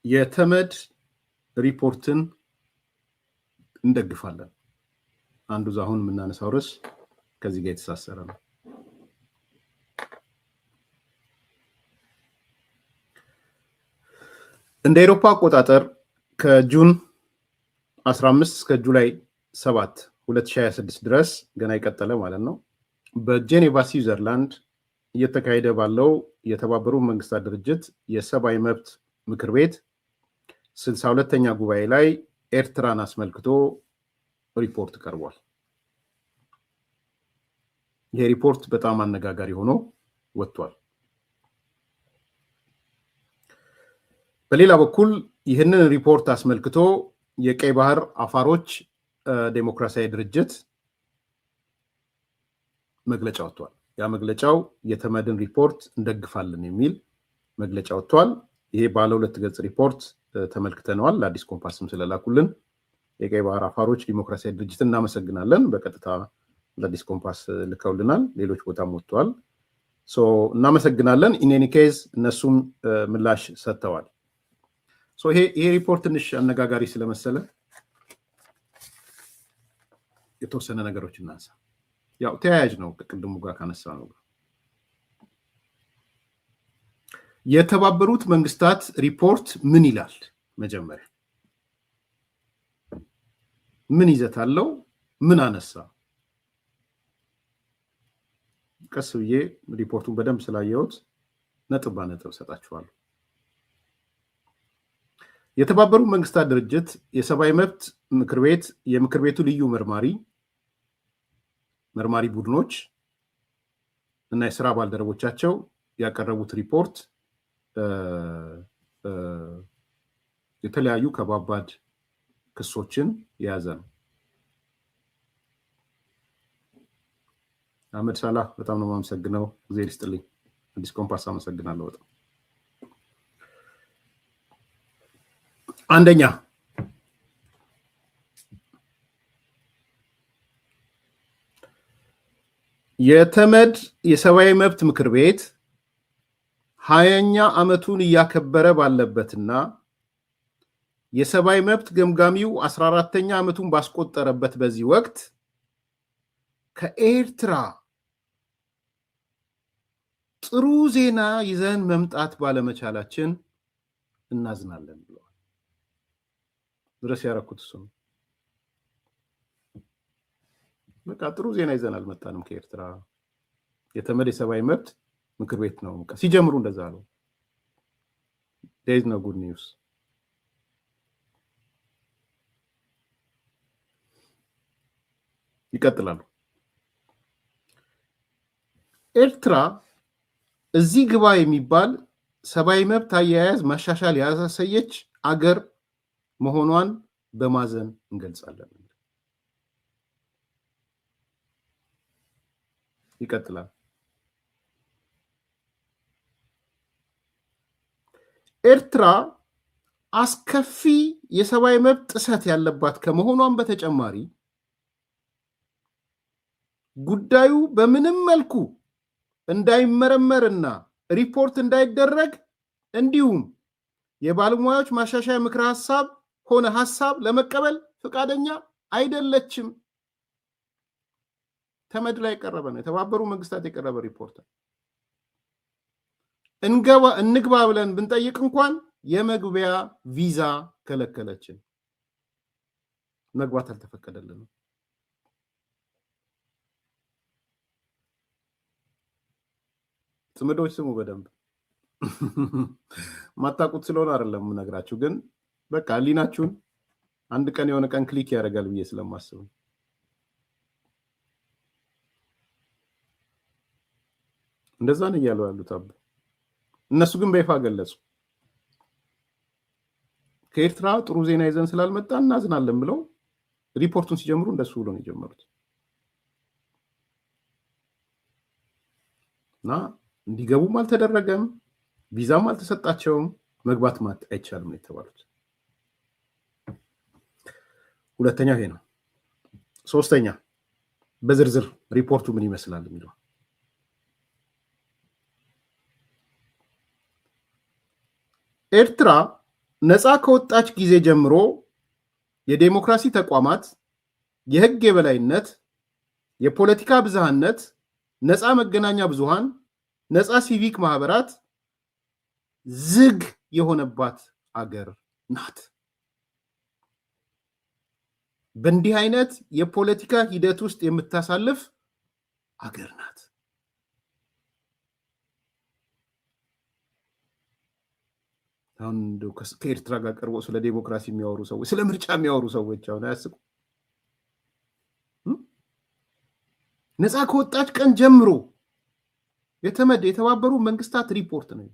የተመድ ሪፖርትን እንደግፋለን። አንዱ ዛሁን የምናነሳው ርዕስ ከዚህ ጋር የተሳሰረ ነው። እንደ አውሮፓ አቆጣጠር ከጁን 15 እስከ ጁላይ 7 2026 ድረስ ገና ይቀጥላል ማለት ነው። በጄኔቫ ስዊዘርላንድ እየተካሄደ ባለው የተባበሩት መንግስታት ድርጅት የሰብአዊ መብት ምክር ቤት 62ኛ ጉባኤ ላይ ኤርትራን አስመልክቶ ሪፖርት ቀርቧል። ይሄ ሪፖርት በጣም አነጋጋሪ ሆኖ ወጥቷል። በሌላ በኩል ይህንን ሪፖርት አስመልክቶ የቀይ ባህር አፋሮች ዴሞክራሲያዊ ድርጅት መግለጫ ወጥቷል። ያ መግለጫው የተመድን ሪፖርት እንደግፋለን የሚል መግለጫ ወጥቷል። ይሄ ባለ 2 ገጽ ሪፖርት ተመልክተነዋል። ለአዲስ ኮምፓስም ስለላኩልን የቀይ ባህር አፋሮች ዲሞክራሲያዊ ድርጅት እናመሰግናለን። በቀጥታ ለአዲስ ኮምፓስ ልከውልናል። ሌሎች ቦታም ወጥቷል። እናመሰግናለን። ኢን ኬዝ እነሱም ምላሽ ሰጥተዋል። ይሄ ሪፖርት ትንሽ አነጋጋሪ ስለመሰለ የተወሰነ ነገሮች እናንሳ። ያው ተያያዥ ነው ከቅድሙ ጋር ካነሳ ነው። የተባበሩት መንግስታት ሪፖርት ምን ይላል? መጀመሪያ ምን ይዘት አለው? ምን አነሳ? ቀስ ብዬ ሪፖርቱን በደንብ ስላየሁት ነጥብ በነጥብ ሰጣችኋለሁ። የተባበሩት መንግስታት ድርጅት የሰብአዊ መብት ምክር ቤት የምክር ቤቱ ልዩ መርማሪ ቡድኖች እና የስራ ባልደረቦቻቸው ያቀረቡት ሪፖርት የተለያዩ ከባባድ ክሶችን የያዘ ነው። አህመድ ሳላህ በጣም ነው የማመሰግነው። እግዚአብሔር ይስጥልኝ። አዲስ ኮምፓስ አመሰግናለሁ በጣም። አንደኛ የተመድ የሰብአዊ መብት ምክር ቤት 20ኛ ዓመቱን እያከበረ ባለበትና የሰብአዊ መብት ገምጋሚው 14ኛ ዓመቱን ባስቆጠረበት በዚህ ወቅት ከኤርትራ ጥሩ ዜና ይዘን መምጣት ባለመቻላችን እናዝናለን ብለዋል። ድረስ ያረኩት እሱ ነው። በቃ ጥሩ ዜና ይዘን አልመጣንም ከኤርትራ። የተመድ የሰብአዊ መብት ምክር ቤት ነው ሲጀምሩ እንደዛ ነው። there is no good news። ይቀጥላሉ። ኤርትራ እዚህ ግባ የሚባል ሰብአዊ መብት አያያዝ ማሻሻል ያሳየች አገር መሆኗን በማዘን እንገልጻለን። ይቀጥላል። ኤርትራ አስከፊ የሰብአዊ መብት ጥሰት ያለባት ከመሆኗን በተጨማሪ ጉዳዩ በምንም መልኩ እንዳይመረመርና ሪፖርት እንዳይደረግ እንዲሁም የባለሙያዎች ማሻሻያ ምክረ ሀሳብ ለመቀበል ፈቃደኛ አይደለችም። ተመድ ላይ የቀረበ ነው። የተባበሩ መንግስታት የቀረበ ሪፖርት እንግባ ብለን ብንጠይቅ እንኳን የመግቢያ ቪዛ ከለከለችን። መግባት አልተፈቀደልንም። ጽምዶች ስሙ በደንብ ማታቁት ስለሆነ አይደለም የምነግራችሁ፣ ግን በቃ ህሊናችሁን አንድ ቀን የሆነ ቀን ክሊክ ያደርጋል ብዬ ስለማስብ እንደዛ ነው እያሉ ያሉት አብ። እነሱ ግን በይፋ ገለጹ። ከኤርትራ ጥሩ ዜና ይዘን ስላልመጣ እናዝናለን ብለው ሪፖርቱን ሲጀምሩ እንደሱ ብሎ ነው የጀመሩት እና እንዲገቡም አልተደረገም፣ ቪዛም አልተሰጣቸውም፣ መግባት አይቻልም ነው የተባሉት። ሁለተኛ ይሄ ነው። ሶስተኛ በዝርዝር ሪፖርቱ ምን ይመስላል የሚለው ኤርትራ ነፃ ከወጣች ጊዜ ጀምሮ የዴሞክራሲ ተቋማት፣ የህግ የበላይነት፣ የፖለቲካ ብዝሃነት፣ ነፃ መገናኛ ብዙሃን፣ ነፃ ሲቪክ ማህበራት ዝግ የሆነባት አገር ናት። በእንዲህ አይነት የፖለቲካ ሂደት ውስጥ የምታሳልፍ አገር ናት። አሁን ከኤርትራ ጋር ቀርቦ ስለ ዴሞክራሲ የሚያወሩ ሰዎች፣ ስለ ምርጫ የሚያወሩ ሰዎች አሁን አያስቁ? ነፃ ከወጣች ቀን ጀምሮ የተባበሩ መንግስታት ሪፖርት ነው።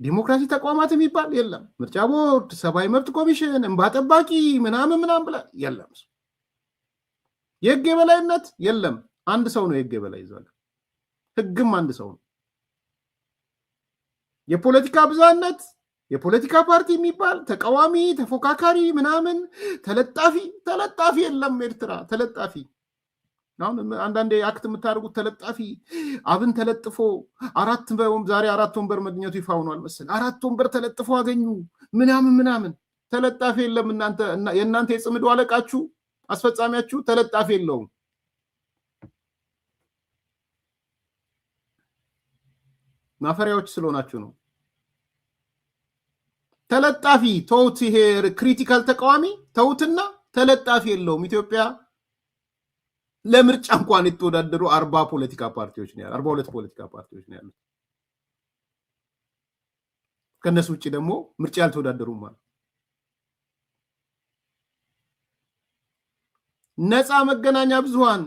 ዲሞክራሲ ተቋማት የሚባል የለም። ምርጫ ቦርድ፣ ሰብአዊ መብት ኮሚሽን፣ እንባ ጠባቂ ምናምን ብላ የለም። የህግ የበላይነት የለም። አንድ ሰው ነው የህግ የበላይ ይዟል። ህግም አንድ ሰው ነው። የፖለቲካ ብዝሃነት፣ የፖለቲካ ፓርቲ የሚባል ተቃዋሚ፣ ተፎካካሪ ምናምን ተለጣፊ የለም። ኤርትራ ተለጣፊ አሁን አንዳንዴ አክት የምታደርጉት ተለጣፊ አብን ተለጥፎ ዛሬ 4 ወንበር መግኘቱ ይፋ ሆኗል መሰል 4 ወንበር ተለጥፎ አገኙ ምናምን ተለጣፊ የለም። የእናንተ የጽምዶ አለቃችሁ አስፈጻሚያችሁ ተለጣፊ የለውም። ማፈሪያዎች ስለሆናችሁ ነው። ተለጣፊ ተውት። ይሄ ክሪቲካል ተቃዋሚ ተውትና ተለጣፊ የለውም። ኢትዮጵያ ለምርጫ እንኳን የተወዳደሩ 40 ፖለቲካ ፓርቲዎች ነው ያሉት፣ 42 ፖለቲካ ፓርቲዎች ነው ያሉት። ከነሱ ውጪ ደግሞ ምርጫ ያልተወዳደሩም ማለት። ነፃ መገናኛ ብዙሃን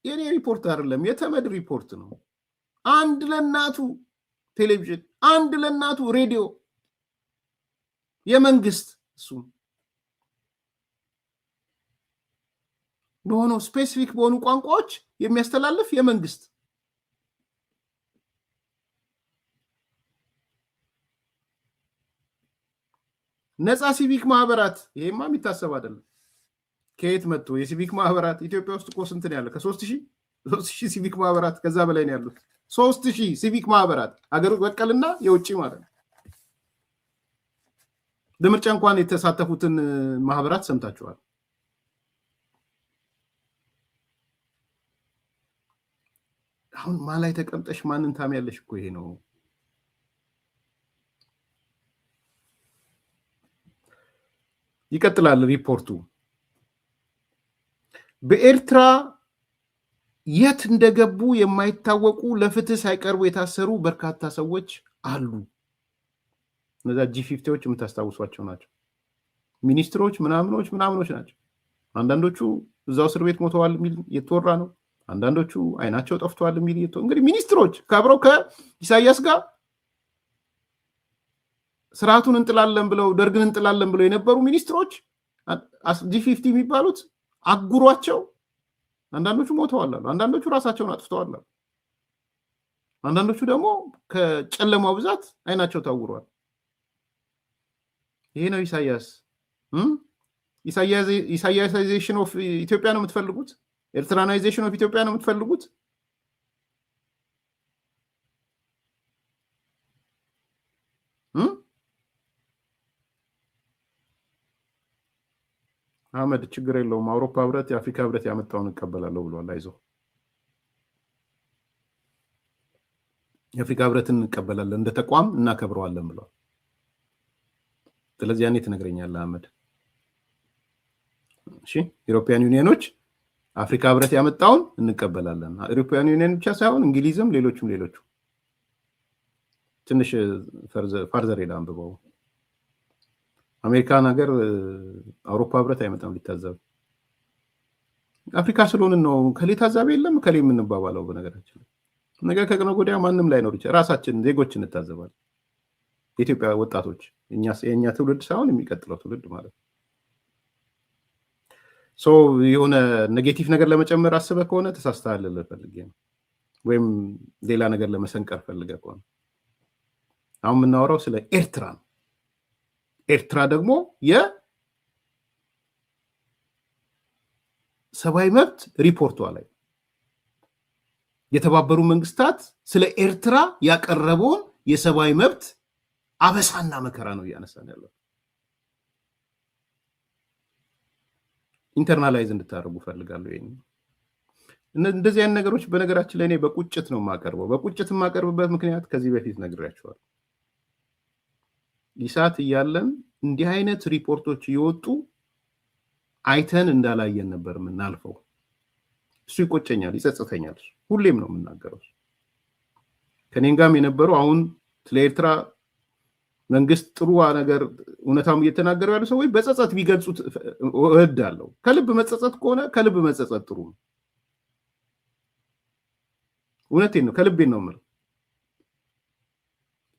የኔ ሪፖርት አይደለም፣ የተመድ ሪፖርት ነው። አንድ ለእናቱ ቴሌቪዥን፣ አንድ ለእናቱ ሬዲዮ የመንግስት እሱ በሆኑ ስፔሲፊክ በሆኑ ቋንቋዎች የሚያስተላልፍ የመንግስት ነፃ ሲቪክ ማህበራት። ይሄማ የሚታሰብ አይደለም። ከየት መጥቶ የሲቪክ ማህበራት ኢትዮጵያ ውስጥ እኮ ስንት ነው ያለ? ከ3000 ሲቪክ ማህበራት ከዛ በላይ ነው ያሉት። 3000 ሲቪክ ማህበራት አገር በቀልና የውጭ ማለት ነው። በምርጫ እንኳን የተሳተፉትን ማህበራት ሰምታችኋል። አሁን ማን ላይ ተቀምጠሽ ማንን ታሚያለሽ እኮ ይሄ ነው። ይቀጥላል ሪፖርቱ። በኤርትራ የት እንደገቡ የማይታወቁ ለፍትህ ሳይቀርቡ የታሰሩ በርካታ ሰዎች አሉ። እነዛ ጂ50ዎች የምታስታውሷቸው ናቸው። ሚኒስትሮች ምናምኖች ናቸው። አንዳንዶቹ እዛው እስር ቤት ሞተዋል የሚል የተወራ ነው። አንዳንዶቹ አይናቸው ጠፍተዋል የሚል እንግዲህ ሚኒስትሮች ካብረው ከኢሳያስ ጋር ስርዓቱን እንጥላለን ብለው ደርግን እንጥላለን ብለው የነበሩ ሚኒስትሮች ጂ50 የሚባሉት አጉሯቸው አንዳንዶቹ ሞተዋል አሉ። አንዳንዶቹ ራሳቸውን አጥፍተዋል አሉ። አንዳንዶቹ ደግሞ ከጨለማው ብዛት አይናቸው ታውሯል። ይሄ ነው ኢሳያስ። ኢሳያሳይዜሽን ኦፍ ኢትዮጵያ ነው የምትፈልጉት? ኤርትራናይዜሽን ኦፍ ኢትዮጵያ ነው የምትፈልጉት? አህመድ ችግር የለውም። አውሮፓ ህብረት፣ የአፍሪካ ህብረት ያመጣውን እቀበላለሁ ብሏል። አይዞ የአፍሪካ ህብረትን እንቀበላለን፣ እንደ ተቋም እናከብረዋለን ብሏል። ስለዚህ ያኔ ትነግረኛለህ አህመድ። እሺ ዩሮፒያን ዩኒየኖች አፍሪካ ህብረት ያመጣውን እንቀበላለን። ዩሮፒያን ዩኒየን ብቻ ሳይሆን እንግሊዝም ሌሎቹ ትንሽ ፋርዘር ሄዳ አንብበው። አሜሪካን ሀገር አውሮፓ ህብረት አይመጣም ሊታዘብ። አፍሪካ ስለሆንን ነው ከሌ ታዛቢ የለም ከሌ የምንባባለው። በነገራችን ነገ ከነገ ወዲያ ማንም ላይኖር ይችላል። ራሳችን ዜጎች እንታዘባለን። የኢትዮጵያ ወጣቶች የኛ ትውልድ ሳይሆን የሚቀጥለው ትውልድ ማለት ነው። የሆነ ኔጌቲቭ ነገር ለመጨመር አስበህ ከሆነ ተሳስተሃል ልልህ ፈልጌ ነው። ወይም ሌላ ነገር ለመሰንቀር ፈልገህ ከሆነ አሁን የምናወራው ስለ ኤርትራ ነው። ኤርትራ ደግሞ የሰብአዊ መብት ሪፖርቷ ላይ የተባበሩ መንግስታት ስለ ኤርትራ ያቀረበውን የሰብአዊ መብት አበሳና መከራ ነው እያነሳን ያለው። ኢንተርናላይዝ እንድታደርጉ ፈልጋለሁ። ይሄን እንደዚህ አይነት ነገሮች በነገራችን ላይ እኔ በቁጭት ነው የማቀርበው። በቁጭት የማቀርብበት ምክንያት ከዚህ በፊት ነግሬያቸዋለሁ። ኢሳት እያለን እንዲህ አይነት ሪፖርቶች እየወጡ አይተን እንዳላየን ነበር የምናልፈው። እሱ ይቆጨኛል፣ ይጸጽተኛል። ሁሌም ነው የምናገረው። ከኔም ጋርም የነበረው አሁን ስለ ኤርትራ መንግስት ጥሩ ነገር እውነታም እየተናገሩ ያሉ ሰዎች በጸጸት ቢገልጹት እወዳለሁ። ከልብ መጸጸት ከሆነ ከልብ መጸጸት ጥሩ ነው። እውነቴን ነው፣ ከልቤን ነው የምለው።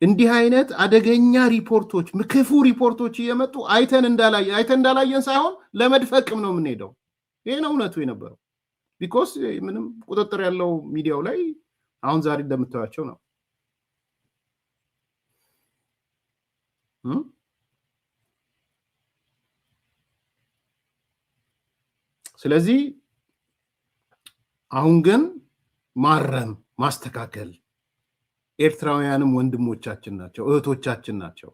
እንዲህ አይነት አደገኛ ሪፖርቶች፣ ክፉ ሪፖርቶች እየመጡ አይተን እንዳላየን ሳይሆን ለመድፈቅም ነው የምንሄደው። ይሄ ነው እውነቱ የነበረው። ቢኮዝ ምንም ቁጥጥር ያለው ሚዲያው ላይ አሁን ዛሬ እንደምታዩቸው ነው። ስለዚህ አሁን ግን ማረም፣ ማስተካከል፣ ኤርትራውያንም ወንድሞቻችን ናቸው፣ እህቶቻችን ናቸው።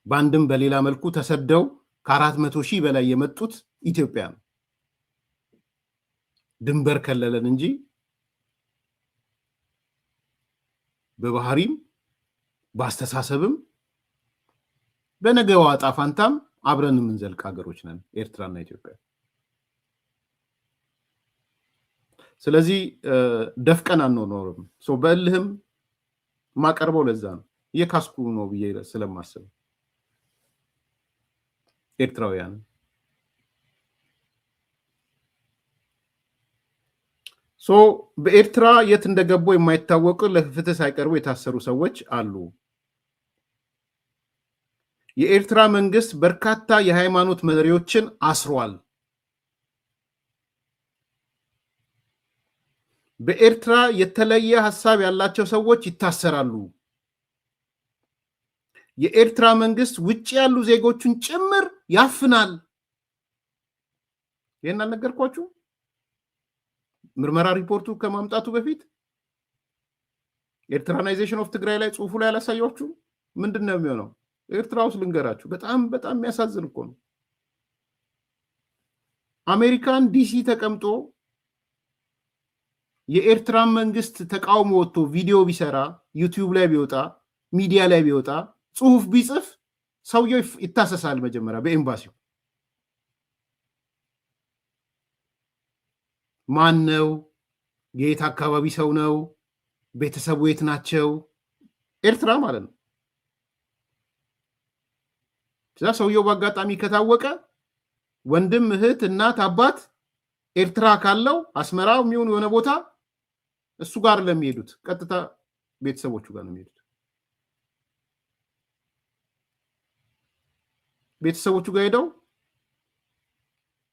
በአንድም በሌላ መልኩ ተሰደው ከ400,000 በላይ የመጡት ኢትዮጵያ ነው። ድንበር ከለለን እንጂ በባህሪም በአስተሳሰብም በነገው ዕጣ ፈንታም አብረን የምንዘልቅ ሀገሮች ነን ኤርትራና ኢትዮጵያ። ስለዚህ ደፍቀን አንኖርም። በእልህም ማቀርበው ለዛ ነው፣ እየካስኩ ነው ብዬ ስለማስብ ኤርትራውያን በኤርትራ የት እንደገቡ የማይታወቁ ለፍትህ ሳይቀርቡ የታሰሩ ሰዎች አሉ። የኤርትራ መንግስት በርካታ የሃይማኖት መሪዎችን አስሯል። በኤርትራ የተለየ ሐሳብ ያላቸው ሰዎች ይታሰራሉ። የኤርትራ መንግስት ውጭ ያሉ ዜጎችን ጭምር ያፍናል። ይሄን አልነገርኳችሁ? ምርመራ ሪፖርቱ ከማምጣቱ በፊት ኤርትራናይዜሽን ኦፍ ትግራይ ላይ ጽሁፉ ላይ አላሳያችሁ? ምንድን ነው የሚሆነው? ኤርትራ ውስጥ ልንገራችሁ፣ በጣም በጣም የሚያሳዝን እኮ ነው። አሜሪካን ዲሲ ተቀምጦ የኤርትራን መንግስት ተቃውሞ ወጥቶ ቪዲዮ ቢሰራ፣ ዩቲዩብ ላይ ቢወጣ፣ ሚዲያ ላይ ቢወጣ፣ ጽሁፍ ቢጽፍ ሰውየው ይታሰሳል። መጀመሪያ በኤምባሲው ማን ነው? የት አካባቢ ሰው ነው? ቤተሰቡ የት ናቸው? ኤርትራ ማለት ነው። እዛ ሰውየው በአጋጣሚ ከታወቀ ወንድም፣ እህት፣ እናት፣ አባት ኤርትራ ካለው አስመራ የሚሆን የሆነ ቦታ እሱ ጋር ለሚሄዱት ቀጥታ ቤተሰቦቹ ጋር ነው የሚሄዱት። ቤተሰቦቹ ጋር ሄደው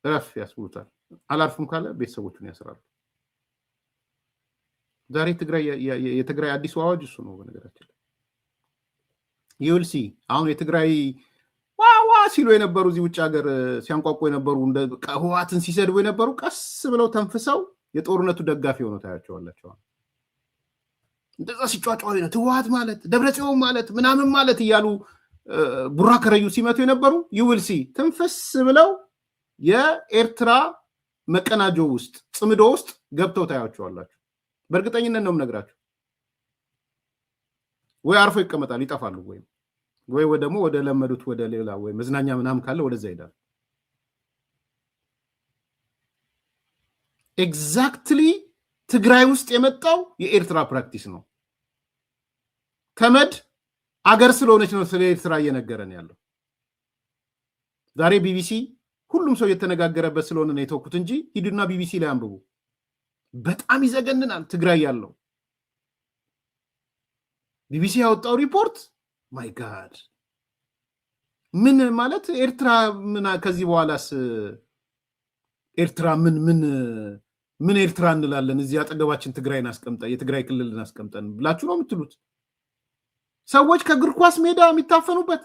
እረፍ ያስብሉታል። አላርፍም ካለ ቤተሰቦቹን ያስራሉ። ዛሬ የትግራይ አዲሱ አዋጅ እሱ ነው። በነገራችን ላይ ይውልሲ አሁን የትግራይ ዋዋ ሲሉ የነበሩ እዚህ ውጭ ሀገር ሲያንቋቁ የነበሩ ህወሓትን ሲሰድቡ የነበሩ ቀስ ብለው ተንፍሰው የጦርነቱ ደጋፊ ሆነው ታያቸዋላቸው። እንደዛ ሲጫጫው ነው ህወሓት ማለት ደብረጽዮን ማለት ምናምን ማለት እያሉ ቡራ ከረዩ ሲመቱ የነበሩ ይውልሲ ትንፍስ ብለው የኤርትራ መቀናጆ ውስጥ ጽምዶ ውስጥ ገብተው ታያቸዋላችሁ። በእርግጠኝነት ነው የምነግራችሁ። ወይ አርፎ ይቀመጣል፣ ይጠፋሉ፣ ወይ ደግሞ ወደ ለመዱት ወደ ሌላ ወይ መዝናኛ ምናምን ካለ ወደዛ ይሄዳል። ኤግዛክትሊ ትግራይ ውስጥ የመጣው የኤርትራ ፕራክቲስ ነው። ተመድ አገር ስለሆነች ነው ስለ ኤርትራ እየነገረን ያለው። ዛሬ ቢቢሲ ሁሉም ሰው የተነጋገረበት ስለሆነ ነው የተወኩት እንጂ ሂዱና ቢቢሲ ላይ አንብቡ። በጣም ይዘገንናል። ትግራይ ያለው ቢቢሲ ያወጣው ሪፖርት ማይ ጋድ ምን ማለት ኤርትራ ምን ከዚህ በኋላስ ኤርትራ ምን ኤርትራ እንላለን? እዚህ አጠገባችን ትግራይን አስቀምጠን የትግራይ ክልልን አስቀምጠን ብላችሁ ነው የምትሉት? ሰዎች ከእግር ኳስ ሜዳ የሚታፈኑበት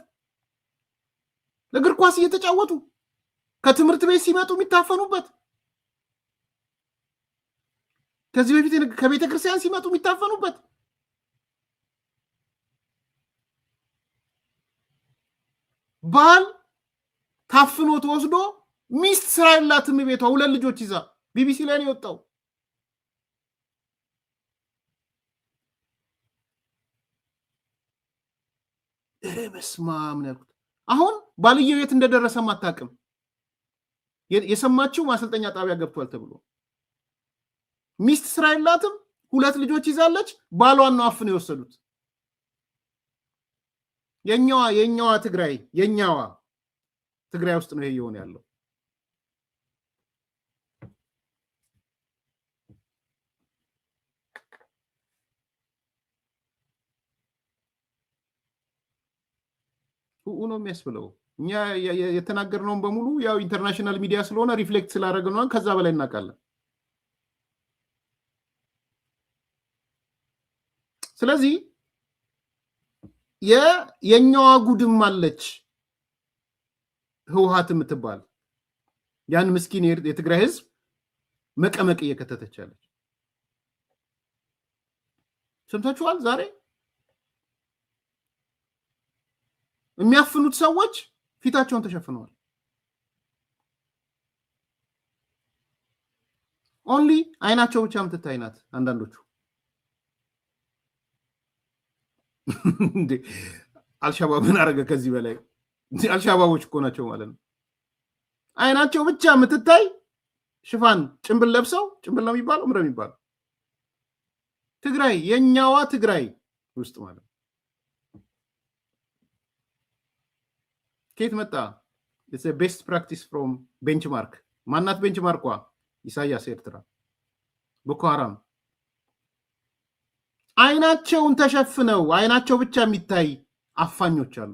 ለእግር ኳስ እየተጫወቱ ከትምህርት ቤት ሲመጡ የሚታፈኑበት ከዚህ በፊት ከቤተ ክርስቲያን ሲመጡ የሚታፈኑበት ባል ታፍኖ ተወስዶ ሚስት ስራ የላትም ቤቷ 2 ልጆች ይዛ ቢቢሲ ላይ ነው የወጣው። በስማም ነው ያልኩት። አሁን ባልየው የት እንደደረሰ ማታቅም የሰማችው ማሰልጠኛ ጣቢያ ገብቷል ተብሎ ሚስት ስራ የላትም 2 ልጆች ይዛለች። ባሏን ነው አፍነው የወሰዱት። የኛዋ ትግራይ ውስጥ ነው ይሄ የሆነ ያለው። ነው የሚያስብለው። እኛ የተናገርነውን በሙሉ ያው ኢንተርናሽናል ሚዲያ ስለሆነ ሪፍሌክት ስላደረግነው ከዛ በላይ እናውቃለን። ስለዚህ የኛዋ ጉድም አለች ህወሓት የምትባል ያን ምስኪን የትግራይ ህዝብ መቀመቅ እየከተተች ያለች ሰምታችኋል። ዛሬ የሚያፍኑት ሰዎች ፊታቸውን ተሸፍነዋል። ኦንሊ አይናቸው ብቻ የምትታይ ናት አንዳንዶቹ። አልሻባብን አረገ ከዚህ በላይ አልሻባቦች እኮ ናቸው ማለት ነው። አይናቸው ብቻ የምትታይ ሽፋን ጭንብል ለብሰው ጭንብል ነው የሚባለው ምንድን ነው የሚባለው ትግራይ የኛዋ ትግራይ ውስጥ ማለት ነው። ከየት መጣ? it's a best practice from benchmark ማናት ቤንችማርኳ? ኢሳያስ ኤርትራ ቦኮ ሃራም አይናቸውን ተሸፍነው አይናቸው ብቻ የሚታይ አፋኞች አሉ።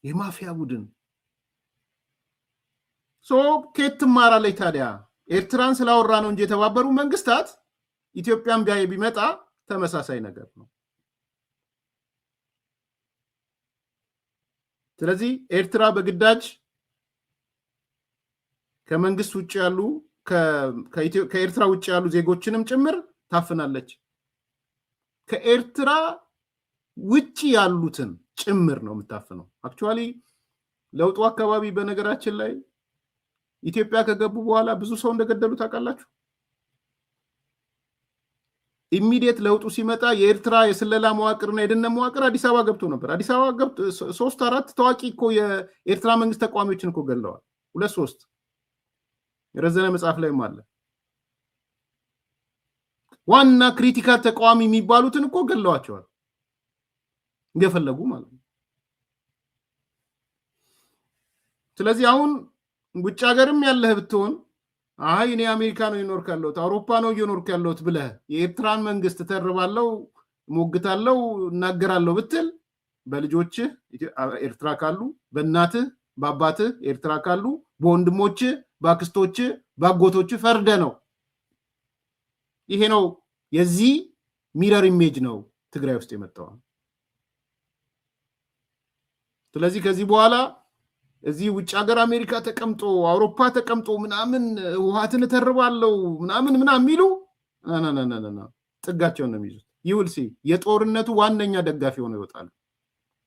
የማፊያ ቡድን ከየት ትማራለች ታዲያ? ኤርትራን ስላወራ ነው እንጂ የተባበሩ መንግስታት ኢትዮጵያን ቢመጣ ተመሳሳይ ነገር ነው። ስለዚህ ኤርትራ በግዳጅ ከመንግስት ውጭ ያሉ ከኤርትራ ውጭ ያሉ ዜጎችንም ጭምር ታፍናለች። ከኤርትራ ውጭ ያሉትን ጭምር ነው የምታፍነው። አክቹአሊ ለውጡ አካባቢ በነገራችን ላይ ኢትዮጵያ ከገቡ በኋላ ብዙ ሰው እንደገደሉ ታውቃላችሁ። ኢሚዲየት ለውጡ ሲመጣ የኤርትራ የስለላ መዋቅርና የደህንነት መዋቅር አዲስ አበባ ገብቶ ነበር። አዲስ አበባ ገብቶ 3-4 ታዋቂ እኮ የኤርትራ መንግስት ተቋሚዎችን እኮ ገለዋል። 2-3 የረዘነ መጽሐፍ ላይም አለ። ዋና ክሪቲካል ተቋሚ የሚባሉትን እኮ ገለዋቸዋል እንደፈለጉ ማለት ነው። ስለዚህ አሁን ውጭ ሀገርም ያለህ ብትሆን አይ እኔ አሜሪካ ነው እየኖርኩ ያለሁት አውሮፓ ነው እየኖርኩ ያለሁት ብለህ የኤርትራን መንግስት ተርባለው ሞግታለው እናገራለሁ ብትል በልጆችህ ኤርትራ ካሉ በእናትህ በአባትህ ኤርትራ ካሉ በወንድሞችህ በአክስቶችህ በአጎቶችህ ፈርደ ነው። ይሄ ነው የዚህ ሚረር ኢሜጅ ነው ትግራይ ውስጥ የመጣው። ስለዚህ ከዚህ በኋላ እዚህ ውጭ ሀገር አሜሪካ ተቀምጦ አውሮፓ ተቀምጦ ምናምን ህወሓትን ተርባለው ምናምን የሚሉ ጥጋቸውን ነው የሚይዙት። ይውልሲ የጦርነቱ ዋነኛ ደጋፊ ሆነው ይወጣሉ።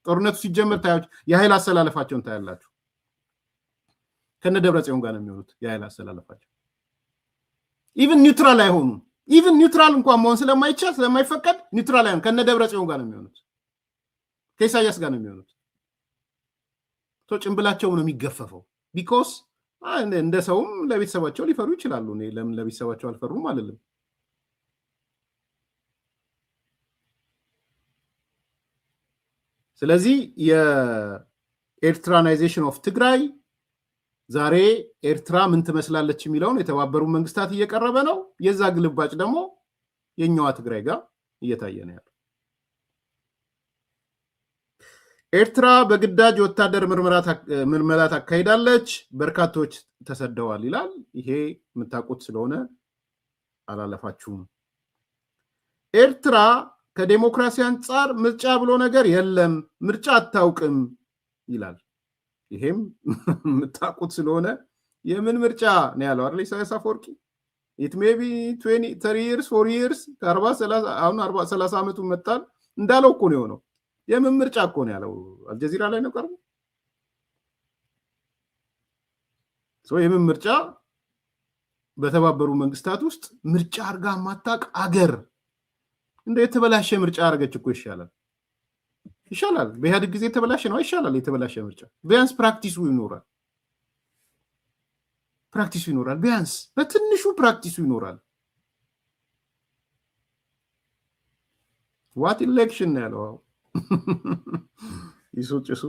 ጦርነቱ ሲጀመር ታያችሁ የኃይል አሰላለፋቸውን ታያላችሁ። ከነ ደብረጽዮን ጋር ነው የሚሆኑት የኃይል አሰላለፋቸው። ኢቭን ኒውትራል አይሆኑም። ኢቭን ኒውትራል እንኳን መሆን ስለማይቻል ስለማይፈቀድ ኒውትራል አይሆኑም። ከነ ደብረጽዮን ጋር ነው የሚሆኑት። ከኢሳያስ ጋር ነው የሚሆኑት። ጭንብላቸው ነው የሚገፈፈው። ቢኮስ እንደ ሰውም ለቤተሰባቸው ሊፈሩ ይችላሉ። እኔ ለምን ለቤተሰባቸው አልፈሩም አልልም። ስለዚህ የኤርትራናይዜሽን ኦፍ ትግራይ ዛሬ ኤርትራ ምን ትመስላለች የሚለውን የተባበሩ መንግስታት እየቀረበ ነው። የዛ ግልባጭ ደግሞ የኛዋ ትግራይ ጋር እየታየ ነው ያለው። ኤርትራ በግዳጅ ወታደር ምርመራ ታካሂዳለች፣ በርካቶች ተሰደዋል ይላል። ይሄ የምታውቁት ስለሆነ አላለፋችሁም። ኤርትራ ከዴሞክራሲ አንጻር ምርጫ ብሎ ነገር የለም፣ ምርጫ አታውቅም ይላል። ይሄም የምታውቁት ስለሆነ የምን ምርጫ ነው ያለው አይደል? ኢሳያስ አፈወርቂ it may be 20 30 years 4 years 40 30 አሁን 40 30 ዓመቱ መጣል እንዳለው እኮ ነው የሆነው። የምን ምርጫ እኮ ነው ያለው። አልጀዚራ ላይ ነው ቀርቦ የምን ምርጫ በተባበሩ መንግስታት ውስጥ ምርጫ አርጋ ማታቅ አገር እንደ የተበላሸ ምርጫ አርገች እኮ ይሻላል። በኢህአዴግ ጊዜ የተበላሸ ነው ይሻላል። የተበላሸ ምርጫ ቢያንስ ፕራክቲሱ ይኖራል። ቢያንስ በትንሹ ፕራክቲሱ ይኖራል። ዋት ኢሌክሽን ነው ያለው ይሱጭሱ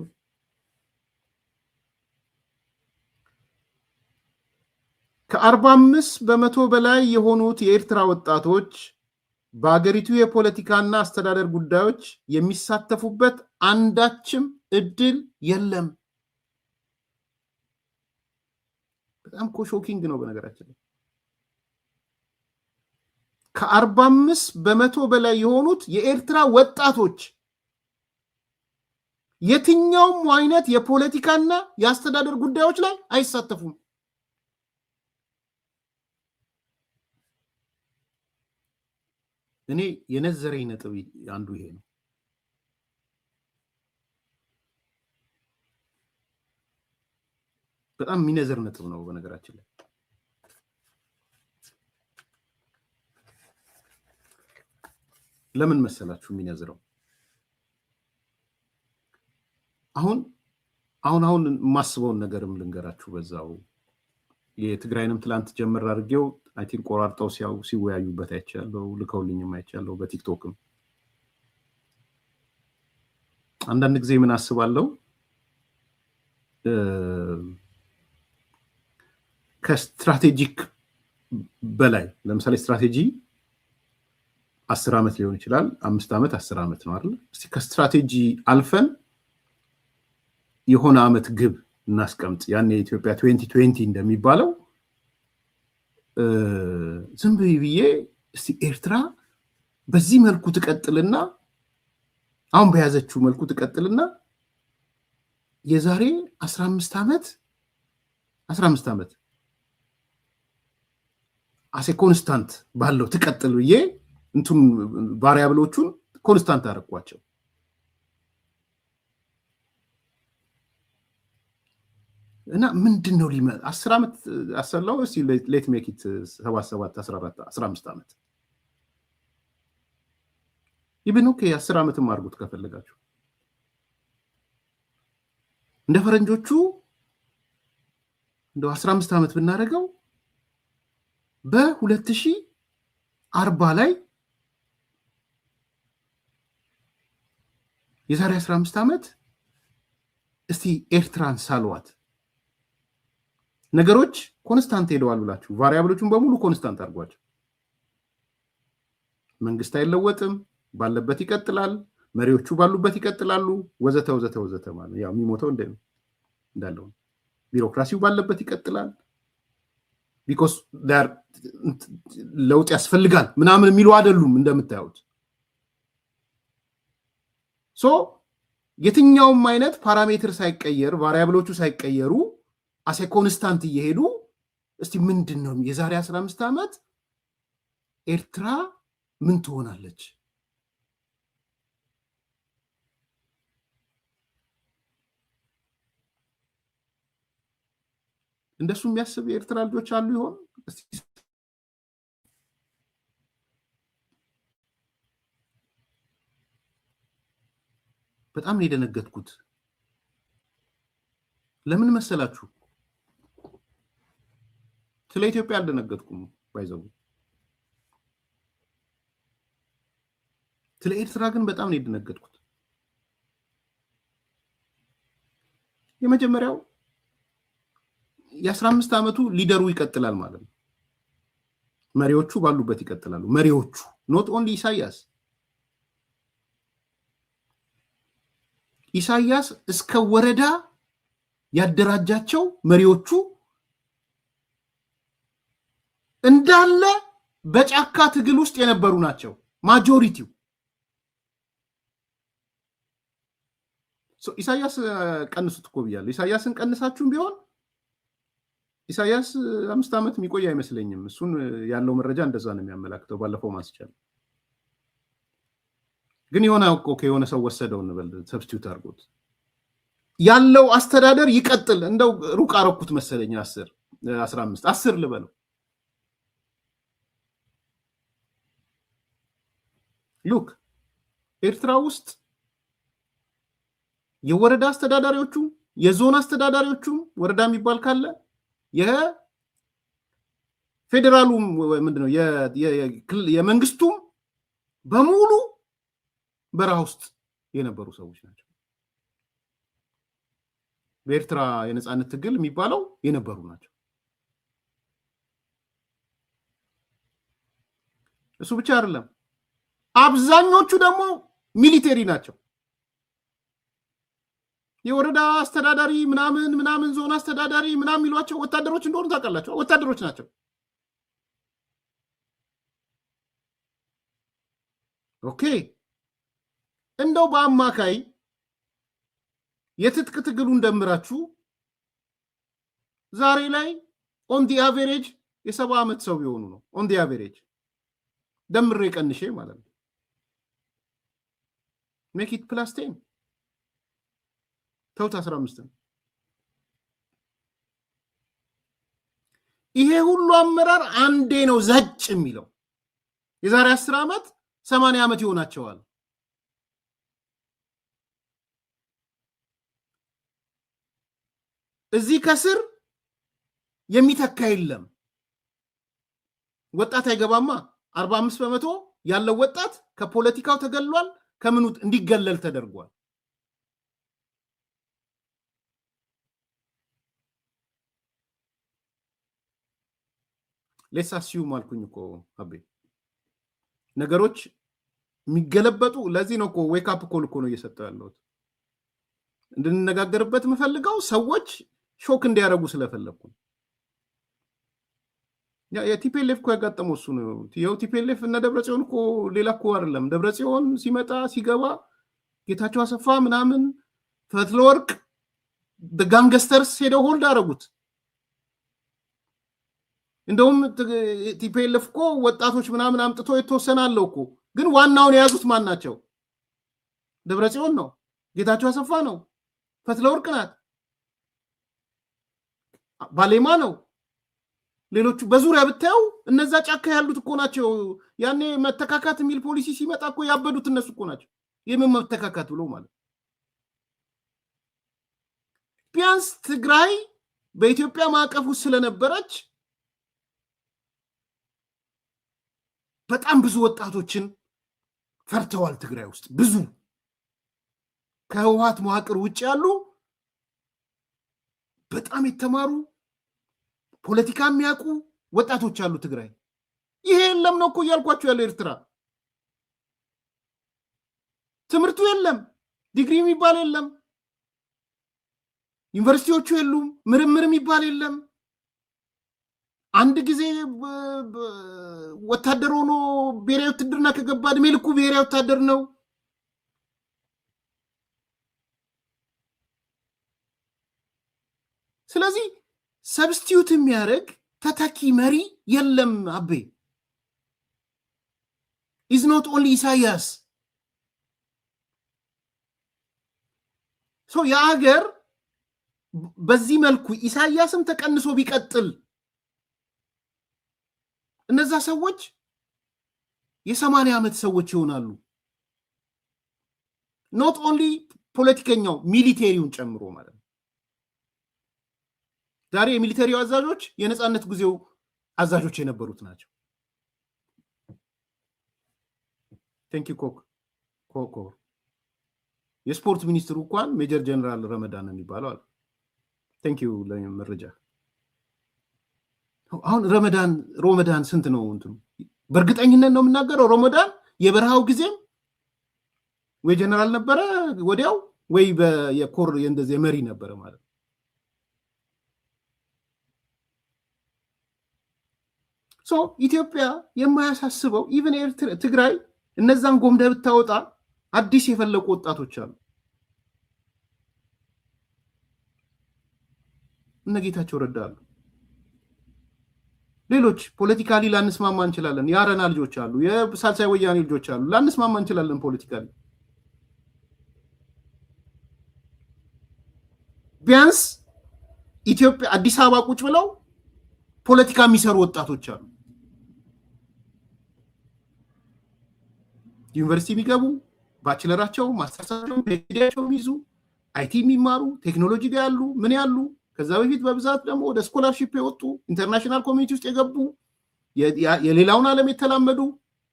ከ45% በላይ የሆኑት የኤርትራ ወጣቶች በአገሪቱ የፖለቲካና አስተዳደር ጉዳዮች የሚሳተፉበት አንዳችም እድል የለም። በጣም ሾኪንግ ነው በነገራችን ላይ። ከ45% በላይ የሆኑት የኤርትራ ወጣቶች የትኛውም አይነት የፖለቲካና የአስተዳደር ጉዳዮች ላይ አይሳተፉም። እኔ የነዘረኝ ነጥብ አንዱ ይሄ ነው። በጣም የሚነዘር ነጥብ ነው በነገራችን ላይ። ለምን መሰላችሁ የሚነዝረው? አሁን የማስበውን ነገርም ልንገራችሁ በዛው። የትግራይንም ትላንት ጀምር አድርጌው አይ ቲንክ ቆራርጠው ሲወያዩበት አይቻለሁ፣ ልከውልኝም አይቻለሁ በቲክቶክም። አንዳንድ ጊዜ ምን አስባለሁ ከስትራቴጂክ በላይ ለምሳሌ ስትራቴጂ 10 ዓመት ሊሆን ይችላል፣ 5 ዓመት 10 ዓመት ነው አይደል? እስቲ ከስትራቴጂ አልፈን የሆነ ዓመት ግብ እናስቀምጥ። ያን የኢትዮጵያ 2020 እንደሚባለው ዝም ብዬ እስቲ ኤርትራ በዚህ መልኩ ትቀጥልና አሁን በያዘችው መልኩ ትቀጥልና የዛሬ 15 ዓመት አሴ ኮንስታንት ባለው ትቀጥል ብዬ እንቱን ቫሪያብሎቹን ኮንስታንት አደረኳቸው። እና ምንድነው 10 ዓመት አሰላው እስቲ ሌት ሜክ ኢት 77 14 15 ዓመት ይብን ኦኬ 10 ዓመትም አድርጉት ከፈለጋችሁ። እንደ ፈረንጆቹ እንደው 15 ዓመት ብናደርገው በ2040 ላይ የዛሬ 15 ዓመት እስቲ ኤርትራን ሳልዋት ነገሮች ኮንስታንት ሄደዋል ብላችሁ ቫሪያብሎቹን በሙሉ ኮንስታንት አድርጓቸው። መንግስት አይለወጥም፣ ባለበት ይቀጥላል፣ መሪዎቹ ባሉበት ይቀጥላሉ፣ ወዘተ ማለት ያው የሚሞተው እንዳለው ቢሮክራሲው ባለበት ይቀጥላል። ቢኮዝ ለውጥ ያስፈልጋል ምናምን የሚሉ አይደሉም እንደምታዩት። የትኛውም አይነት ፓራሜትር ሳይቀየር ቫሪያብሎቹ ሳይቀየሩ አሴ ኮንስታንት እየሄዱ እስቲ ምንድነው የዛሬ 15 ዓመት ኤርትራ ምን ትሆናለች? እንደሱ የሚያስብ የኤርትራ ልጆች አሉ ይሆን? በጣም ነው የደነገጥኩት። ለምን መሰላችሁ? ስለ ኢትዮጵያ አልደነገጥኩም ባይዘው። ስለ ኤርትራ ግን በጣም ነው የደነገጥኩት። የመጀመሪያው የ15 ዓመቱ ሊደሩ ይቀጥላል ማለት ነው። መሪዎቹ ባሉበት ይቀጥላሉ። መሪዎቹ ኖት ኦንሊ ኢሳያስ እስከ ወረዳ ያደራጃቸው መሪዎቹ እንዳለ በጫካ ትግል ውስጥ የነበሩ ናቸው ማጆሪቲው። ኢሳያስ ቀንሱት እኮ ብያለሁ። ኢሳያስን ቀንሳችሁም ቢሆን ኢሳያስ 5 ዓመት የሚቆይ አይመስለኝም። እሱን ያለው መረጃ እንደዛ ነው የሚያመላክተው። ባለፈው ማስቻል ግን የሆነ እኮ ከሆነ ሰው ወሰደው እንበል ሰብስቲዩት አድርጎት ያለው አስተዳደር ይቀጥል። እንደው ሩቅ አረኩት መሰለኝ 10 ልበለው። ሉክ ኤርትራ ውስጥ የወረዳ አስተዳዳሪዎቹ የዞን አስተዳዳሪዎቹ ወረዳ የሚባል ካለ የፌዴራሉ ምንድነው የመንግስቱም በሙሉ በረሃ ውስጥ የነበሩ ሰዎች ናቸው። በኤርትራ የነጻነት ትግል የሚባለው የነበሩ ናቸው። እሱ ብቻ አይደለም፣ አብዛኞቹ ደግሞ ሚሊቴሪ ናቸው። የወረዳ አስተዳዳሪ ምናምን ዞን አስተዳዳሪ ምናምን የሚሏቸው ወታደሮች እንደሆኑ ታውቃላችሁ። ወታደሮች ናቸው። ኦኬ፣ እንደው በአማካይ የትጥቅ ትግሉን ደምራችሁ ዛሬ ላይ ኦን ዲ አቨሬጅ የ70 ዓመት ሰው ቢሆኑ ነው። ኦን ዲ አቨሬጅ ደምሬ ቀንሼ ማለት ነው። ሜክ ኢት ፕላስ 10 ተውት 15 ነው። ይሄ ሁሉ አመራር አንዴ ነው ዘጭ የሚለው። የዛሬ 10 ዓመት 80 ዓመት ይሆናቸዋል። እዚህ ከስር የሚተካ የለም። ወጣት አይገባማ። 45% ያለው ወጣት ከፖለቲካው ተገሏል። ከምኑ እንዲገለል ተደርጓል። ሌሳሲዩም አልኩኝ እኮ አቤ ነገሮች የሚገለበጡ። ለዚህ ነው እኮ ዌክ አፕ ኮል እኮ ነው እየሰጠው ያለሁት። እንድንነጋገርበት የምፈልገው ሰዎች ሾክ እንዲያደርጉ ስለፈለኩ። የቲፒኤልኤፍ እኮ ያጋጠመው እሱ ነው። ቲፒኤልኤፍ እና ደብረጽዮን እኮ ሌላ እኮ አይደለም። ደብረጽዮን ሲመጣ ሲገባ ጌታቸው አሰፋ ምናምን ፈትለወርቅ ጋንገስተርስ ሄደው ሆልድ አደረጉት። እንደውም ቲፒኤልኤፍ እኮ ወጣቶች ምናምን አምጥቶ የተወሰነ አለው እኮ። ግን ዋናውን የያዙት ማን ናቸው? ደብረጽዮን ነው፣ ጌታቸው አሰፋ ነው፣ ፈትለወርቅ ናት፣ ባሌማ ነው። ሌሎቹ በዙሪያ ብታየው እነዛ ጫካ ያሉት እኮ ናቸው። ያኔ መተካካት የሚል ፖሊሲ ሲመጣ እኮ ያበዱት እነሱ እኮ ናቸው። የምን መተካካት ብሎ ማለት ቢያንስ ትግራይ በኢትዮጵያ ማዕቀፍ ውስጥ ስለነበረች በጣም ብዙ ወጣቶችን ፈርተዋል። ትግራይ ውስጥ ብዙ ከህወሓት መዋቅር ውጭ ያሉ በጣም የተማሩ ፖለቲካ የሚያውቁ ወጣቶች አሉ ትግራይ። ይሄ የለም ነው እኮ እያልኳቸው ያለው። ኤርትራ ትምህርቱ የለም፣ ዲግሪ የሚባል የለም፣ ዩኒቨርሲቲዎቹ የሉም፣ ምርምር የሚባል የለም። አንድ ጊዜ ወታደር ሆኖ ብሔራዊ ውትድርና ከገባ እድሜ ልኩ ብሔራዊ ወታደር ነው። ስለዚህ ሰብስቲዩት የሚያደርግ ተተኪ መሪ የለም። አቤ ኢዝ ኖት ኦንሊ ኢሳያስ። የአገር በዚህ መልኩ ኢሳያስም ተቀንሶ ቢቀጥል እነዛ ሰዎች የ80 ዓመት ሰዎች ይሆናሉ። ኖት ኦንሊ ፖለቲከኛው ሚሊቴሪውን ጨምሮ ማለት ነው። ዛሬ የሚሊተሪው አዛዦች የነጻነት ጊዜው አዛዦች የነበሩት ናቸው። ቴንኪ ኮኮ የስፖርት ሚኒስትሩ እንኳን ሜጀር ጀነራል ረመዳን የሚባለው አለ። ቴንኪ ለመረጃ። አሁን ሮመዳን ስንት ነው እንትኑ? በእርግጠኝነት ነው የምናገረው። ሮመዳን የበረሃው ጊዜም ወይ ጀነራል ነበረ ወዲያው ወይ የኮር እንደዚህ የመሪ ነበረ ማለት ነው። ኢትዮጵያ የማያሳስበው ኢቭን ትግራይ እነዛን ጎምደ ብታወጣ አዲስ የፈለቁ ወጣቶች አሉ። እነ ጌታቸው ረዳ አሉ። ሌሎች ፖለቲካሊ ላንስማማ እንችላለን። የአረና ልጆች አሉ፣ የሳልሳይ ወያኔ ልጆች አሉ። ላንስማማ እንችላለን ፖለቲካሊ። ቢያንስ ኢትዮጵያ አዲስ አበባ ቁጭ ብለው ፖለቲካ የሚሰሩ ወጣቶች አሉ። ዩኒቨርሲቲ የሚገቡ ባችለራቸው፣ ማስተርሳቸው፣ ፒኤችዲያቸው የሚይዙ አይቲ የሚማሩ ቴክኖሎጂ ጋር ያሉ ምን ያሉ ከዛ በፊት በብዛት ደግሞ ወደ ስኮላርሺፕ የወጡ ኢንተርናሽናል ኮሚኒቲ ውስጥ የገቡ የሌላውን ዓለም የተላመዱ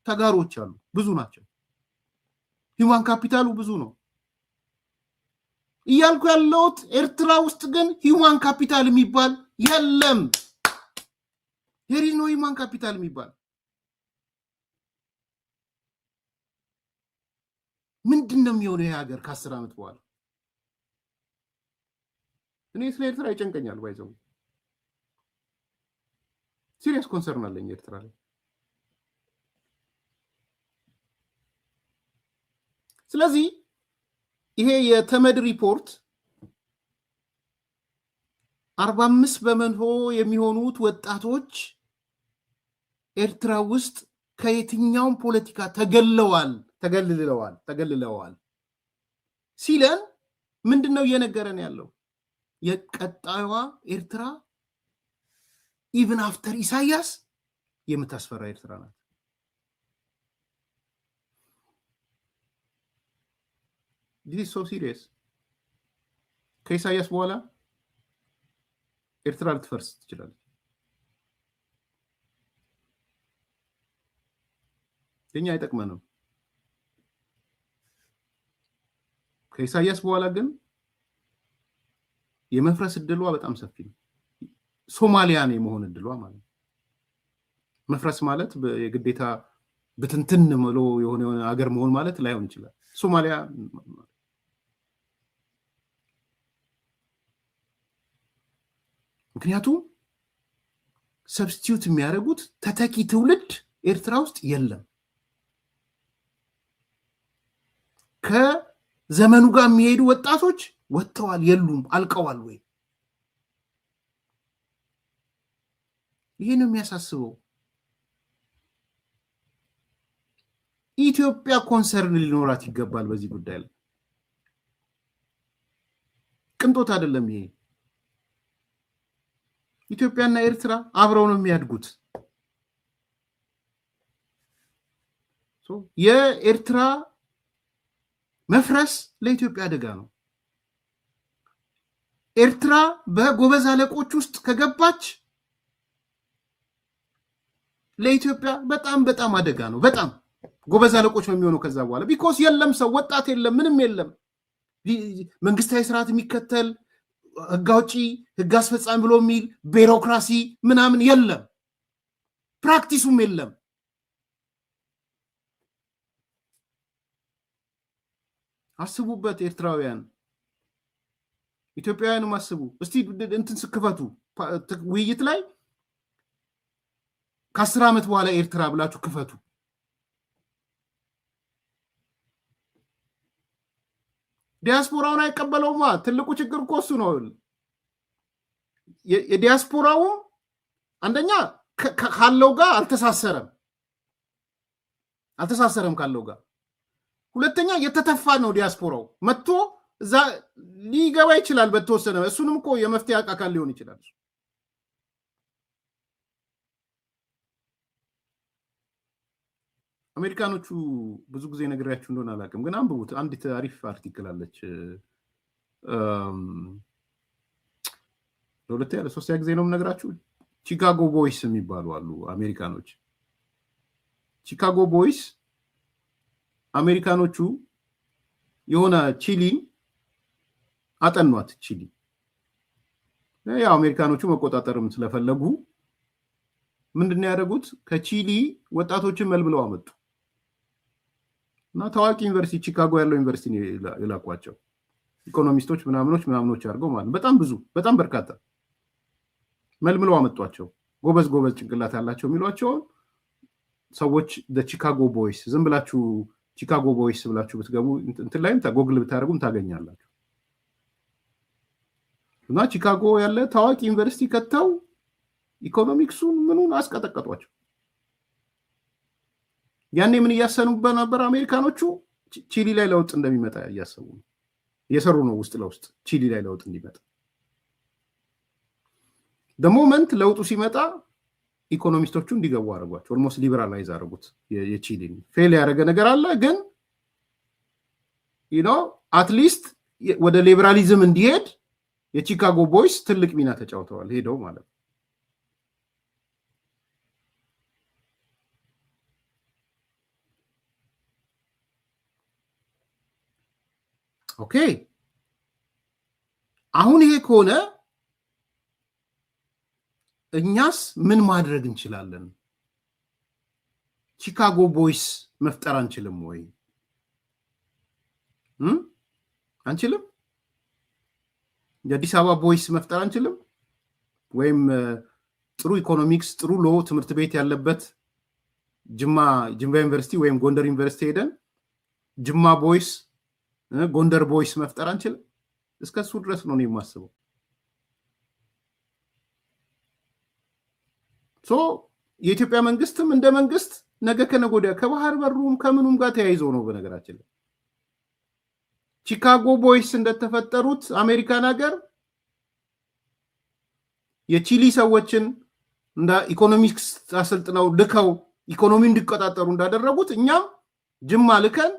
ተጋሮች አሉ። ብዙ ናቸው። ሂውማን ካፒታሉ ብዙ ነው እያልኩ ያለሁት። ኤርትራ ውስጥ ግን ሂውማን ካፒታል የሚባል የለም። ሄሪ ነው ሂውማን ካፒታል የሚባል ምንድን ነው የሚሆነው? ይሄ ሀገር ከ10 ዓመት በኋላ እኔ ስለ ኤርትራ ይጨንቀኛል። ባይዘው ሲሪየስ ኮንሰርን አለኝ ኤርትራ ላይ። ስለዚህ ይሄ የተመድ ሪፖርት 45% የሚሆኑት ወጣቶች ኤርትራ ውስጥ ከየትኛውም ፖለቲካ ተገልለዋል ሲለን ምንድነው እየነገረን ያለው? የቀጣዩዋ ኤርትራ ኢቭን አፍተር ኢሳያስ የምታስፈራ ኤርትራ ናት። this is so serious። ከኢሳያስ በኋላ ኤርትራ ልትፈርስ ትችላለች። የኛ አይጠቅመንም። ከኢሳያስ በኋላ ግን የመፍረስ እድሏ በጣም ሰፊ ነው። ሶማሊያን የመሆን እድሏ ማለት መፍረስ ማለት የግዴታ ብትንትን ብሎ የሆነ ሀገር መሆን ማለት ላይሆን ይችላል። ሶማሊያ ምክንያቱም ሰብስቲዩት የሚያደርጉት ተተኪ ትውልድ ኤርትራ ውስጥ የለም። ከዘመኑ ጋር የሚሄዱ ወጣቶች ወጥተዋል፣ የሉም፣ አልቀዋል ወይ? ይሄ ነው የሚያሳስበው። ኢትዮጵያ ኮንሰርን ሊኖራት ይገባል በዚህ ጉዳይ ላይ። ቅንጦት አይደለም ይሄ። ኢትዮጵያና ኤርትራ አብረው ነው የሚያድጉት። የኤርትራ መፍረስ ለኢትዮጵያ አደጋ ነው። ኤርትራ በጎበዝ አለቆች ውስጥ ከገባች ለኢትዮጵያ በጣም በጣም አደጋ ነው። በጣም ጎበዝ አለቆች ነው የሚሆነው ከዛ በኋላ። ቢኮዝ የለም ሰው፣ ወጣት የለም፣ ምንም የለም። መንግስታዊ ስርዓት የሚከተል ህግ አውጪ፣ ህግ አስፈጻሚ ብሎ የሚል ቢሮክራሲ ምናምን የለም፣ ፕራክቲሱም የለም። አስቡበት ኤርትራውያን፣ ኢትዮጵያውያንም አስቡ እስቲ። እንትን ስክፈቱ ውይይት ላይ ከ10 ዓመት በኋላ ኤርትራ ብላችሁ ክፈቱ። ዲያስፖራውን አይቀበለውማ። ትልቁ ችግር እኮ እሱ ነው። የዲያስፖራው አንደኛ ካለው ጋር አልተሳሰረም ካለው ጋር። ሁለተኛ የተተፋ ነው ዲያስፖራው። መጥቶ እዛ ሊገባ ይችላል በተወሰነ። እሱንም እኮ የመፍትሄ አካል ሊሆን ይችላል። አሜሪካኖቹ ብዙ ጊዜ ነግሬያችሁ እንደሆነ አላውቅም፣ ግን አንብቡት። አንዲት አሪፍ አርቲክል አለች። ለሁለተኛ ለሶስተኛ ጊዜ ነው የምነግራችሁ። ቺካጎ ቦይስ የሚባሉ አሉ አሜሪካኖች። ቺካጎ ቦይስ አሜሪካኖቹ የሆነ ቺሊ አጠኗት። ቺሊ ያው አሜሪካኖቹ መቆጣጠርም ስለፈለጉ ምንድነው ያደረጉት? ከቺሊ ወጣቶችን መልምለው አመጡ እና ታዋቂ ዩኒቨርሲቲ ቺካጎ ያለው ዩኒቨርሲቲ ይላቋቸው ኢኮኖሚስቶች ምናምኖች አድርገው ማለት በጣም ብዙ በጣም በርካታ መልምለው አመጧቸው። ጎበዝ ጭንቅላት ያላቸው የሚሏቸው ሰዎች ቺካጎ ቦይስ። ዝም ብላችሁ ቺካጎ ቦይስ ብላችሁ ብትገቡ እንትን ላይም ጎግል ብታደርጉም ታገኛላችሁ። እና ቺካጎ ያለ ታዋቂ ዩኒቨርሲቲ ከተው ኢኮኖሚክሱን ምኑን አስቀጠቀጧቸው። ያኔ ምን እያሰኑበት ነበር አሜሪካኖቹ? ቺሊ ላይ ለውጥ እንደሚመጣ እያሰቡ ነው፣ እየሰሩ ነው ውስጥ ለውስጥ ቺሊ ላይ ለውጥ እንዲመጣ። ደሞመንት ለውጡ ሲመጣ ኢኮኖሚስቶቹ እንዲገቡ አደረጓቸው። ኦልሞስት ሊበራላይዝ አደረጉት የቺሊን። ፌል ያደረገ ነገር አለ ግን አትሊስት ወደ ሊበራሊዝም እንዲሄድ የቺካጎ ቦይስ ትልቅ ሚና ተጫውተዋል ሄደው ማለት ነው። ኦኬ አሁን ይሄ ከሆነ እኛስ ምን ማድረግ እንችላለን? ቺካጎ ቦይስ መፍጠር አንችልም ወይ? አንችልም? የአዲስ አበባ ቦይስ መፍጠር አንችልም? ወይም ጥሩ ኢኮኖሚክስ ጥሩ ሎ ትምህርት ቤት ያለበት ጅማ ዩኒቨርሲቲ ወይም ጎንደር ዩኒቨርሲቲ ሄደን ጅማ ቦይስ ጎንደር ቦይስ መፍጠር አንችልም? እስከሱ ድረስ ነው የማስበው። የኢትዮጵያ መንግስትም እንደ መንግስት ነገ ከነገ ወዲያ ከባህር በሩም ከምኑም ጋር ተያይዞ ነው። በነገራችን ላይ ቺካጎ ቦይስ እንደተፈጠሩት አሜሪካን ሀገር የቺሊ ሰዎችን እንደ ኢኮኖሚክስ አሰልጥነው ልከው ኢኮኖሚ እንዲቆጣጠሩ እንዳደረጉት እኛም ጅማ ልከን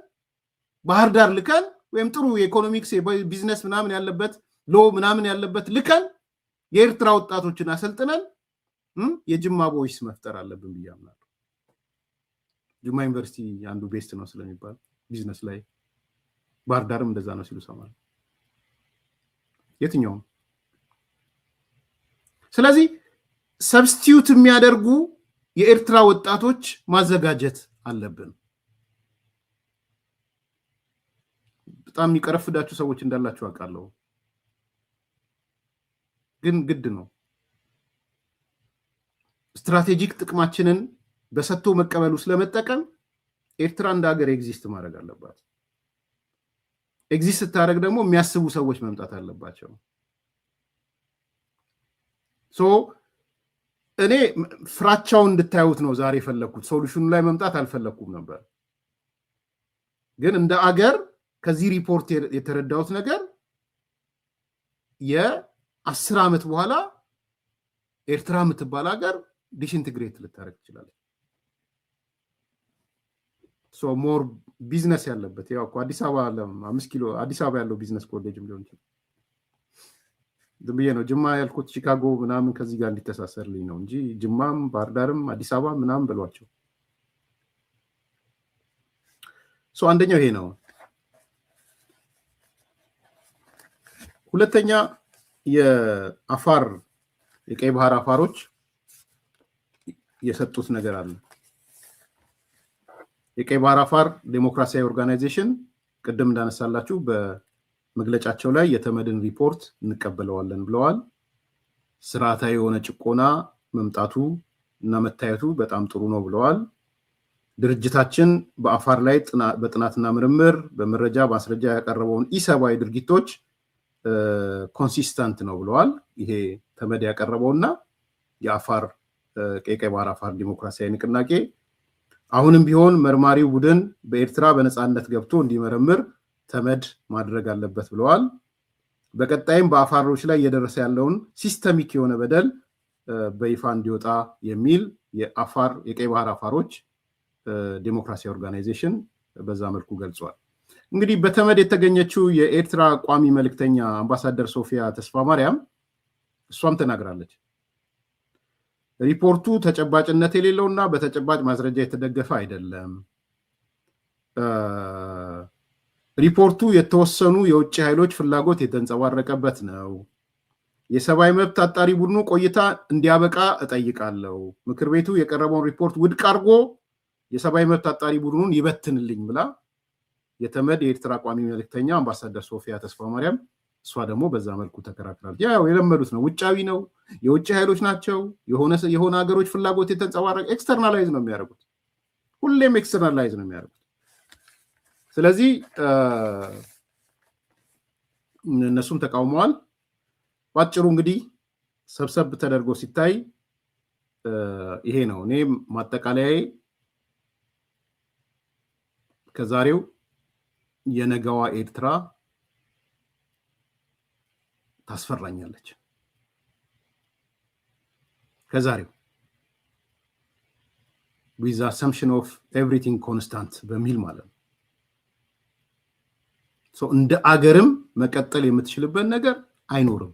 ባህር ዳር ልከን ወይም ጥሩ የኢኮኖሚክስ ቢዝነስ ምናምን ያለበት ሎ ምናምን ያለበት ልከን የኤርትራ ወጣቶችን አሰልጥነን የጅማ ቦይስ መፍጠር አለብን ብዬ አምናለሁ። ጅማ ዩኒቨርሲቲ አንዱ ቤስት ነው ስለሚባል ቢዝነስ ላይ ባህር ዳርም እንደዛ ነው ሲሉ ሰማል። የትኛውም ስለዚህ ሰብስቲዩት የሚያደርጉ የኤርትራ ወጣቶች ማዘጋጀት አለብን። በጣም የሚቀረፍዳችሁ ሰዎች እንዳላችሁ አውቃለሁ፣ ግን ግድ ነው። ስትራቴጂክ ጥቅማችንን በሰጥቶ መቀበሉ ስለመጠቀም ኤርትራ እንደ ሀገር ኤግዚስት ማድረግ አለባት። ኤግዚስት ስታደርግ ደግሞ የሚያስቡ ሰዎች መምጣት አለባቸው። እኔ ፍራቻውን እንድታዩት ነው ዛሬ የፈለኩት። ሶሉሽኑ ላይ መምጣት አልፈለኩም ነበር፣ ግን እንደ አገር ከዚህ ሪፖርት የተረዳሁት ነገር የ10 ዓመት በኋላ ኤርትራ የምትባል ሀገር ዲስኢንቴግሬት ልታደርግ ትችላለች። ሞር ቢዝነስ ያለበት ያው አዲስ አበባ 5 ኪሎ አዲስ አበባ ያለው ቢዝነስ ኮሌጅም ሊሆን ይችላል። ዝምብዬ ነው ጅማ ያልኩት ቺካጎ ምናምን ከዚህ ጋር እንዲተሳሰርልኝ ነው እንጂ ጅማም ባህር ዳርም አዲስ አበባ ምናምን በሏቸው። አንደኛው ይሄ ነው። ሁለተኛ የአፋር የቀይ ባህር አፋሮች የሰጡት ነገር አለ። የቀይ ባህር አፋር ዴሞክራሲያዊ ኦርጋናይዜሽን ቅድም እንዳነሳላችሁ በመግለጫቸው ላይ የተመድን ሪፖርት እንቀበለዋለን ብለዋል። ስርዓታዊ የሆነ ጭቆና መምጣቱ እና መታየቱ በጣም ጥሩ ነው ብለዋል። ድርጅታችን በአፋር ላይ በጥናትና ምርምር በመረጃ ማስረጃ ያቀረበውን ኢሰብአዊ ድርጊቶች ኮንሲስተንት ነው ብለዋል። ይሄ ተመድ ያቀረበውና የአፋር ቀይ ባህር አፋር ዲሞክራሲያዊ ንቅናቄ አሁንም ቢሆን መርማሪው ቡድን በኤርትራ በነፃነት ገብቶ እንዲመረምር ተመድ ማድረግ አለበት ብለዋል። በቀጣይም በአፋሮች ላይ እየደረሰ ያለውን ሲስተሚክ የሆነ በደል በይፋ እንዲወጣ የሚል የአፋር የቀይ ባህር አፋሮች ዴሞክራሲያዊ ኦርጋናይዜሽን በዛ መልኩ ገልጿል። እንግዲህ በተመድ የተገኘችው የኤርትራ ቋሚ መልእክተኛ አምባሳደር ሶፊያ ተስፋ ማርያም እሷም ተናግራለች። ሪፖርቱ ተጨባጭነት የሌለውና በተጨባጭ ማስረጃ የተደገፈ አይደለም። ሪፖርቱ የተወሰኑ የውጭ ኃይሎች ፍላጎት የተንጸባረቀበት ነው። የሰብአዊ መብት አጣሪ ቡድኑ ቆይታ እንዲያበቃ እጠይቃለሁ። ምክር ቤቱ የቀረበውን ሪፖርት ውድቅ አድርጎ የሰብአዊ መብት አጣሪ ቡድኑን ይበትንልኝ ብላ የተመድ የኤርትራ ቋሚ መልእክተኛ አምባሳደር ሶፊያ ተስፋ ማርያም እሷ ደግሞ በዛ መልኩ ተከራክራለች። ያው የለመዱት ነው፣ ውጫዊ ነው፣ የውጭ ኃይሎች ናቸው፣ የሆነ ሀገሮች ፍላጎት የተንጸባረቀ ኤክስተርናላይዝ ነው የሚያደርጉት፣ ሁሌም ኤክስተርናላይዝ ነው የሚያደርጉት። ስለዚህ እነሱም ተቃውመዋል። ባጭሩ እንግዲህ ሰብሰብ ተደርጎ ሲታይ ይሄ ነው። እኔ ማጠቃለያዬ ከዛሬው የነገዋ ኤርትራ ታስፈራኛለች። ከዛሬው with the assumption of everything constant በሚል ማለት ነው። እንደ አገርም መቀጠል የምትችልበት ነገር አይኖርም።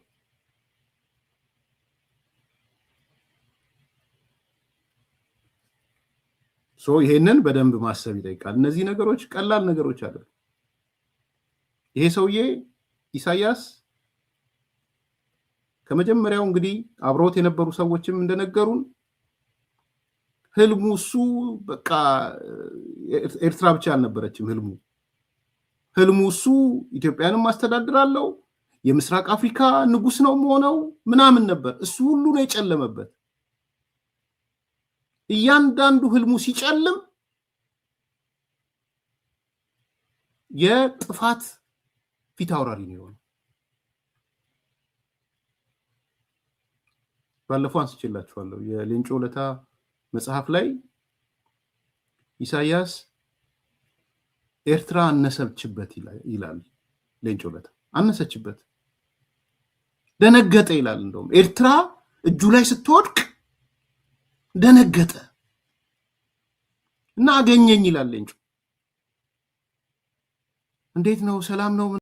ይሄንን በደንብ ማሰብ ይጠይቃል። እነዚህ ነገሮች ቀላል ነገሮች አይደሉም። ይሄ ሰውዬ ኢሳያስ ከመጀመሪያው እንግዲህ አብሮት የነበሩ ሰዎችም እንደነገሩን ህልሙ እሱ በቃ ኤርትራ ብቻ አልነበረችም ህልሙ እሱ ኢትዮጵያንም ማስተዳድራለው የምስራቅ አፍሪካ ንጉስ ነው ሆነው ምናምን ነበር። እሱ ሁሉ ነው የጨለመበት። እያንዳንዱ ህልሙ ሲጨልም የጥፋት ፊት አውራሪ ነው። ባለፈው አንስቼላችኋለሁ የሌንጮ ለታ መጽሐፍ ላይ ኢሳያስ ኤርትራ አነሰችበት ይላል። ሌንጮ ለታ አነሰችበት፣ ደነገጠ ይላል። እንደውም ኤርትራ እጁ ላይ ስትወድቅ ደነገጠ እና አገኘኝ ይላል ሌንጮ። እንዴት ነው ሰላም ነው